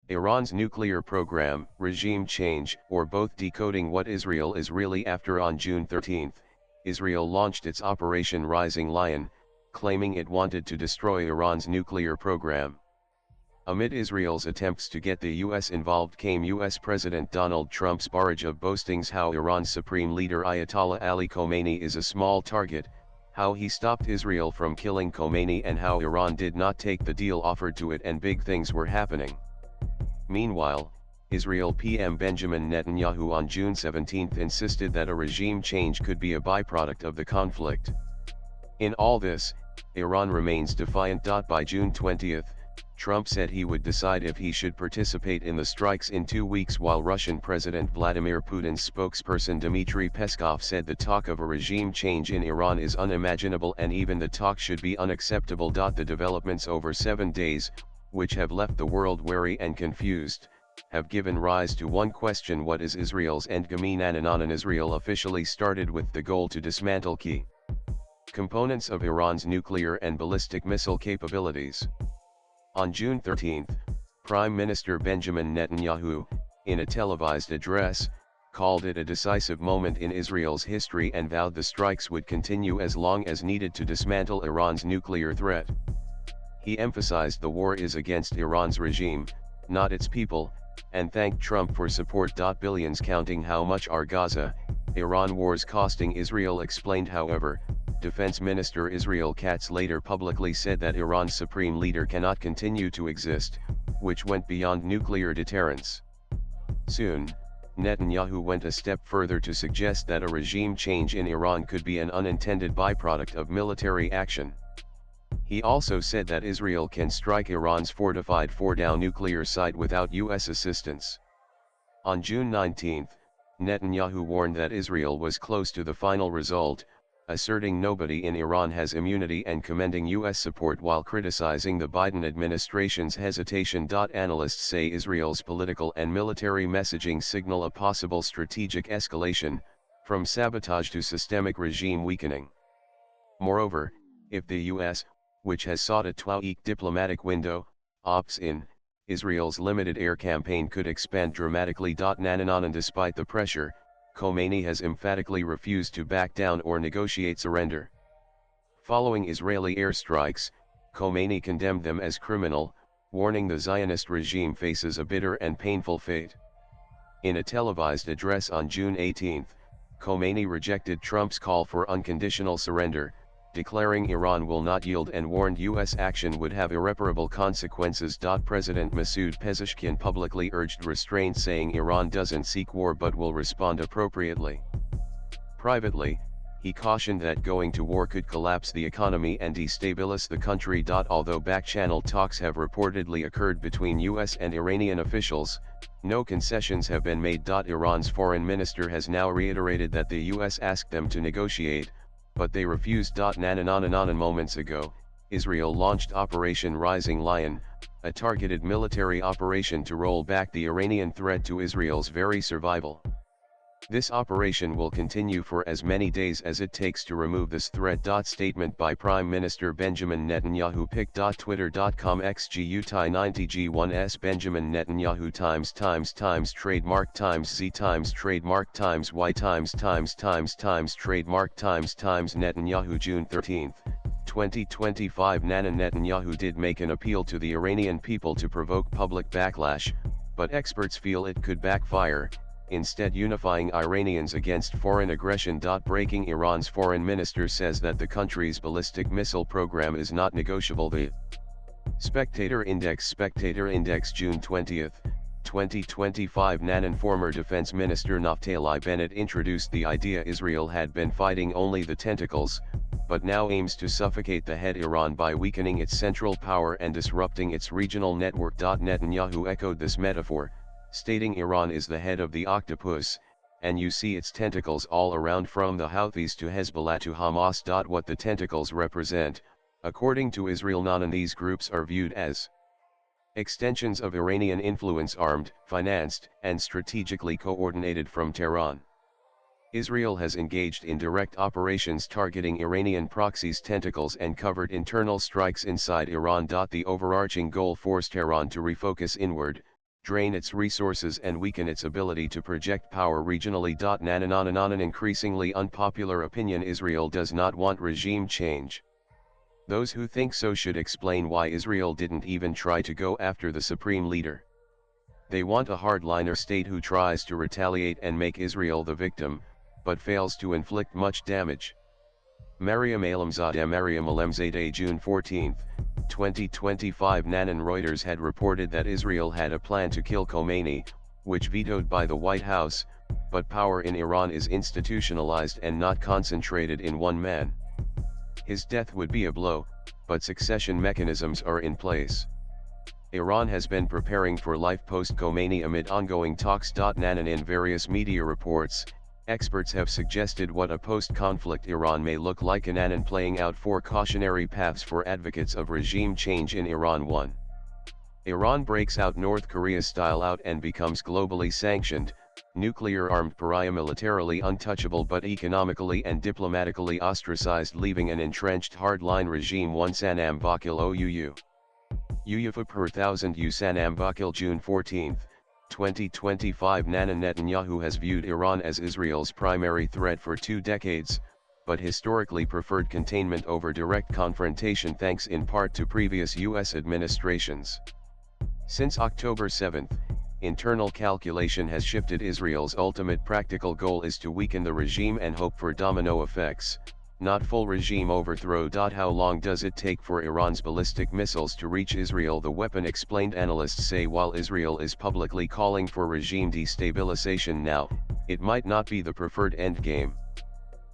Iran's nuclear program, regime change, or both decoding what Israel is really after. On June 13, Israel launched its Operation Rising Lion, claiming it wanted to destroy Iran's nuclear program. Amid Israel's attempts to get the US involved came US President Donald Trump's barrage of boastings how Iran's supreme leader Ayatollah Ali Khomeini is a small target, how he stopped Israel from killing Khomeini, and how Iran did not take the deal offered to it and big things were happening. Meanwhile, Israel PM Benjamin Netanyahu on June 17 insisted that a regime change could be a byproduct of the conflict. In all this, Iran remains defiant. By June 20, Trump said he would decide if he should participate in the strikes in 2 weeks, while Russian President Vladimir Putin's spokesperson Dmitry Peskov said the talk of a regime change in Iran is unimaginable and even the talk should be unacceptable. The developments over 7 days, which have left the world wary and confused, have given rise to one question: what is Israel's endgame? And Israel officially started with the goal to dismantle key components of Iran's nuclear and ballistic missile capabilities. On June 13, Prime Minister Benjamin Netanyahu, in a televised address, called it a decisive moment in Israel's history and vowed the strikes would continue as long as needed to dismantle Iran's nuclear threat. He emphasized the war is against Iran's regime, not its people, and thanked Trump for support. Billions counting how much are Gaza, Iran wars costing Israel explained. However, Defense Minister Israel Katz later publicly said that Iran's supreme leader cannot continue to exist, which went beyond nuclear deterrence. Soon, Netanyahu went a step further to suggest that a regime change in Iran could be an unintended byproduct of military action. He also said that Israel can strike Iran's fortified Fordow nuclear site without US assistance. On June 19, Netanyahu warned that Israel was close to the final result, asserting nobody in Iran has immunity and commending US support while criticizing the Biden administration's hesitation. Analysts say Israel's political and military messaging signal a possible strategic escalation, from sabotage to systemic regime weakening. Moreover, if the US, which has sought a 2-week diplomatic window, opts in, Israel's limited air campaign could expand dramatically. And despite the pressure, Khomeini has emphatically refused to back down or negotiate surrender. Following Israeli airstrikes, Khomeini condemned them as criminal, warning the Zionist regime faces a bitter and painful fate. In a televised address on June 18, Khomeini rejected Trump's call for unconditional surrender, declaring Iran will not yield and warned US action would have irreparable consequences. President Masoud Pezeshkian publicly urged restraint, saying Iran doesn't seek war but will respond appropriately. Privately, he cautioned that going to war could collapse the economy and destabilize the country. Although back-channel talks have reportedly occurred between US and Iranian officials, no concessions have been made. Iran's foreign minister has now reiterated that the US asked them to negotiate, but they refused. Moments ago, Israel launched Operation Rising Lion, a targeted military operation to roll back the Iranian threat to Israel's very survival. This operation will continue for as many days as it takes to remove this threat. Statement by Prime Minister Benjamin Netanyahu. Pic.twitter.com XGUTI90G1S Benjamin Netanyahu times trademark times Z times trademark times Y times trademark times Netanyahu June 13, 2025. Netanyahu did make an appeal to the Iranian people to provoke public backlash, but experts feel it could backfire, instead unifying Iranians against foreign aggression. Breaking Iran's foreign minister says that the country's ballistic missile program is not negotiable. The Spectator Index June 20, 2025. Former Defense Minister Naftali Bennett introduced the idea Israel had been fighting only the tentacles, but now aims to suffocate the head. Iran by weakening its central power and disrupting its regional network. Netanyahu echoed this metaphor, stating Iran is the head of the octopus, and you see its tentacles all around from the Houthis to Hezbollah to Hamas. What the tentacles represent, according to Israel, none of these groups are viewed as extensions of Iranian influence, armed, financed, and strategically coordinated from Tehran. Israel has engaged in direct operations targeting Iranian proxies' tentacles and covered internal strikes inside Iran. The overarching goal forced Tehran to refocus inward, drain its resources and weaken its ability to project power regionally. An increasingly unpopular opinion: Israel does not want regime change. Those who think so should explain why Israel didn't even try to go after the supreme leader. They want a hardliner state who tries to retaliate and make Israel the victim, but fails to inflict much damage. Maryam Alamzadeh, June 14, 2025. Reuters had reported that Israel had a plan to kill Khomeini, which vetoed by the White House, but power in Iran is institutionalized and not concentrated in one man. His death would be a blow, but succession mechanisms are in place. Iran has been preparing for life post-Khomeini amid ongoing talks. In various media reports, experts have suggested what a post-conflict Iran may look like. Playing out 4 cautionary paths for advocates of regime change in Iran. 1. Iran breaks out North Korea style out and becomes globally sanctioned, nuclear-armed pariah, militarily untouchable but economically and diplomatically ostracized, leaving an entrenched hardline regime. 1. Sanam Vakil OUU. UUFA per 1000 Sanam Vakil, June 14, 2025. Netanyahu has viewed Iran as Israel's primary threat for 2 decades, but historically preferred containment over direct confrontation, thanks in part to previous U.S. administrations. Since October 7, internal calculation has shifted. Israel's ultimate practical goal is to weaken the regime and hope for domino effects, not full regime overthrow. How long does it take for Iran's ballistic missiles to reach Israel? The weapon explained. Analysts say while Israel is publicly calling for regime destabilization now, it might not be the preferred endgame.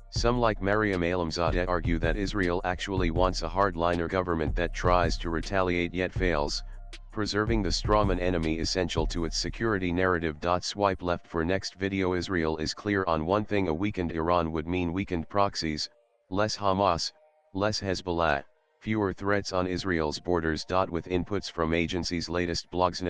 Some, like Maryam Alamzadeh, argue that Israel actually wants a hardliner government that tries to retaliate yet fails, preserving the strawman enemy essential to its security narrative. Swipe left for next video. Israel is clear on one thing: a weakened Iran would mean weakened proxies, less Hamas, less Hezbollah, fewer threats on Israel's borders. With inputs from agencies' latest blogs.